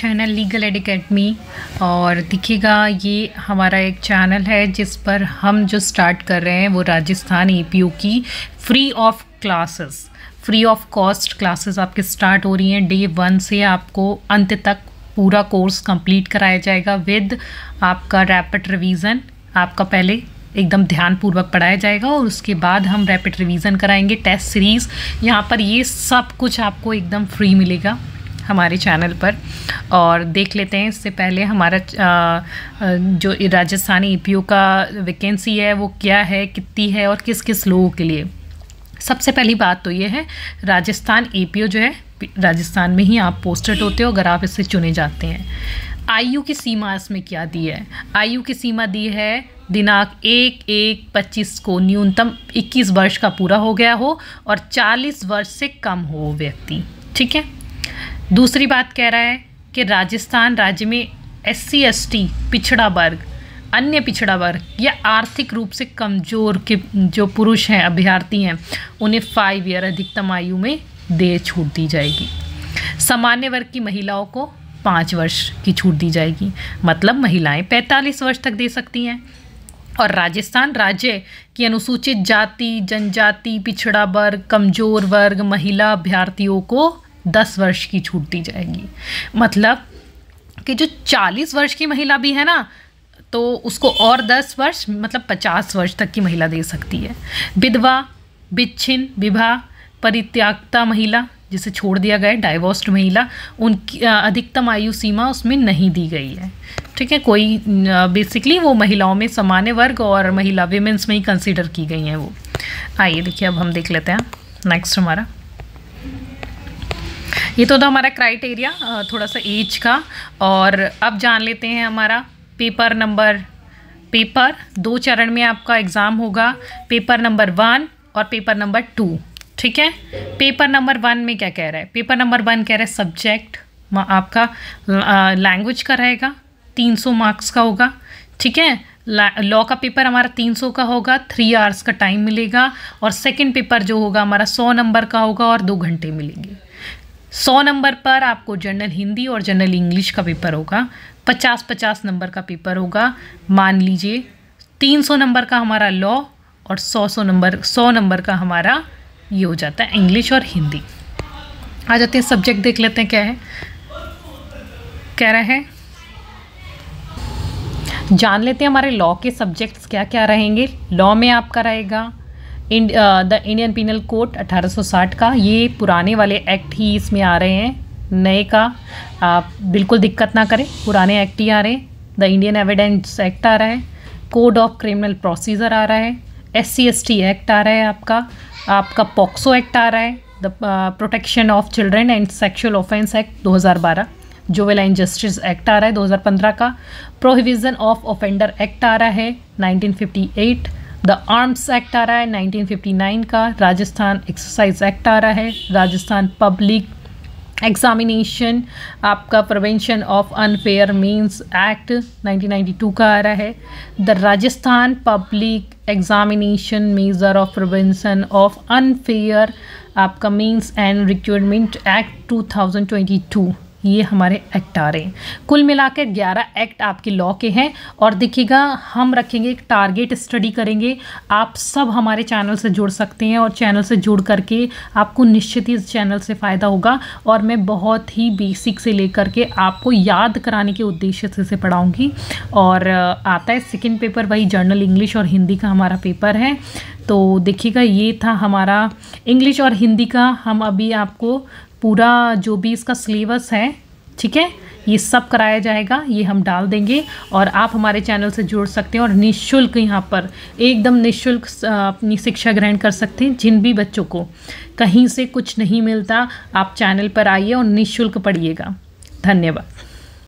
Channel legal aid academy. और देखिएगा ये हमारा एक चैनल है जिस पर हम जो स्टार्ट कर रहे हैं वो राजस्थान एपीओ की free of classes, free of cost classes आपके स्टार्ट हो रही हैं। डे 1 से आपको अंत तक पूरा कोर्स कंप्लीट कराया जाएगा विद आपका रैपिड रिवीजन। आपका पहले एकदम ध्यानपूर्वक पढ़ाया जाएगा और उसके बाद हम रैपिड रिवीजन कराएंगे। टेस्ट सीरीज़ यहाँ पर ये सब कुछ आपको एकदम फ्री मिलेगा हमारे चैनल पर। और देख लेते हैं इससे पहले हमारा जो राजस्थानी एपीओ का वैकेंसी है वो क्या है, कितनी है और किस किस लोगों के लिए। सबसे पहली बात तो ये है, राजस्थान एपीओ जो है राजस्थान में ही आप पोस्टेड होते हो अगर आप इससे चुने जाते हैं। आयु की सीमा इसमें क्या दी है? आयु की सीमा दी है दिनांक 1/1/25 को न्यूनतम 21 वर्ष का पूरा हो गया हो और 40 वर्ष से कम हो व्यक्ति। ठीक है। दूसरी बात कह रहा है कि राजस्थान राज्य में SC ST पिछड़ा वर्ग, अन्य पिछड़ा वर्ग या आर्थिक रूप से कमज़ोर के जो पुरुष हैं, अभ्यर्थी हैं, उन्हें 5 ईयर अधिकतम आयु में दे छूट दी जाएगी। सामान्य वर्ग की महिलाओं को 5 वर्ष की छूट दी जाएगी, मतलब महिलाएं 45 वर्ष तक दे सकती हैं। और राजस्थान राज्य की अनुसूचित जाति, जनजाति, पिछड़ा वर्ग, कमज़ोर वर्ग, महिला अभ्यर्थियों को 10 वर्ष की छूट दी जाएगी। मतलब कि जो 40 वर्ष की महिला भी है ना, तो उसको और 10 वर्ष मतलब 50 वर्ष तक की महिला दे सकती है। विधवा, विच्छिन्न, विवाह, परित्यक्ता महिला जिसे छोड़ दिया गया, डाइवोर्स्ड महिला, उनकी अधिकतम आयु सीमा उसमें नहीं दी गई है। ठीक है। कोई बेसिकली वो महिलाओं में सामान्य वर्ग और महिला विमेंस में ही कंसीडर की गई हैं वो। आइए देखिए अब हम देख लेते हैं नेक्स्ट हमारा। ये तो था हमारा क्राइटेरिया थोड़ा सा एज का। और अब जान लेते हैं हमारा पेपर 2 चरण में आपका एग्ज़ाम होगा, पेपर नंबर 1 और पेपर नंबर 2। ठीक है। पेपर नंबर 1 में क्या कह रहा है? पेपर नंबर 1 कह रहा है सब्जेक्ट आपका लैंग्वेज का रहेगा, 300 मार्क्स का होगा। ठीक है। लॉ का पेपर हमारा 300 का होगा, 3 आवर्स का टाइम मिलेगा। और सेकंड पेपर जो होगा हमारा 100 नंबर का होगा और 2 घंटे मिलेंगे। 100 नंबर पर आपको जनरल हिंदी और जनरल इंग्लिश का पेपर होगा। 50-50 नंबर का पेपर होगा। मान लीजिए 300 नंबर का हमारा लॉ और 100 नंबर का हमारा ये हो जाता है इंग्लिश और हिंदी। आ जाते हैं सब्जेक्ट देख लेते हैं क्या है, कह रहा है जान लेते हैं हमारे लॉ के सब्जेक्ट्स क्या क्या रहेंगे। लॉ में आपका रहेगा द इंडियन पिनल कोड 1860 का, ये पुराने वाले एक्ट ही इसमें आ रहे हैं, नए का आप बिल्कुल दिक्कत ना करें, पुराने एक्ट ही आ रहे हैं। द इंडियन एविडेंस एक्ट आ रहा है, कोड ऑफ क्रिमिनल प्रोसीजर आ रहा है, SC ST एक्ट आ रहा है, आपका पॉक्सो एक्ट आ रहा है, the protection of children and sexual offence act 2012, juvenile justice act आ रहा है 2015 का, प्रोहिबिशन ऑफ ऑफेंडर एक्ट आ रहा है 1958, द आर्म्स एक्ट आ रहा है 1959 का, राजस्थान एक्सरसाइज एक्ट आ रहा है, राजस्थान पब्लिक एग्जामिनेशन आपका prevention of unfair means act 1992 का आ रहा है, the Rajasthan public examination measure of prevention of unfair आपका मीन्स एंड रिक्वायरमेंट एक्ट 2022, ये हमारे एक्ट आ रहे हैं। कुल मिलाकर 11 एक्ट आपके लॉ के हैं। और देखिएगा हम रखेंगे एक टारगेट स्टडी करेंगे। आप सब हमारे चैनल से जुड़ सकते हैं और चैनल से जुड़ करके आपको निश्चित ही इस चैनल से फ़ायदा होगा। और मैं बहुत ही बेसिक से लेकर के आपको याद कराने के उद्देश्य से पढ़ाऊँगी। और आता है सेकेंड पेपर, वही जर्नल इंग्लिश और हिंदी का हमारा पेपर है। तो देखिएगा ये था हमारा इंग्लिश और हिंदी का। हम अभी आपको पूरा जो भी इसका सिलेबस है, ठीक है, ये सब कराया जाएगा, ये हम डाल देंगे। और आप हमारे चैनल से जुड़ सकते हैं और निःशुल्क यहाँ पर एकदम निःशुल्क अपनी शिक्षा ग्रहण कर सकते हैं। जिन भी बच्चों को कहीं से कुछ नहीं मिलता, आप चैनल पर आइए और निःशुल्क पढ़िएगा। धन्यवाद।